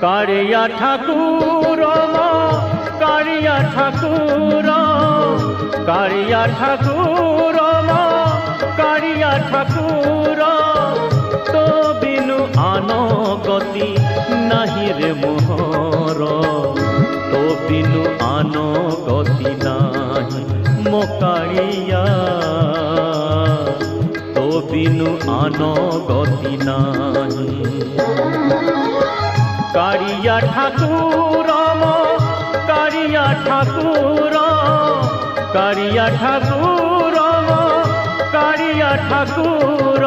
कारिया ठाकुर कारिया ठाकुर कारिया ठाकुर कारिया ठाकुर तो बिनु आनो गति नाही रे मोहर तो बिनु आनो गति नाही मो कारिया तो बिनु आनो गति नाही कारिया ठाकुर कारिया ठाकुर कारिया ठाकुर कारिया ठाकुर।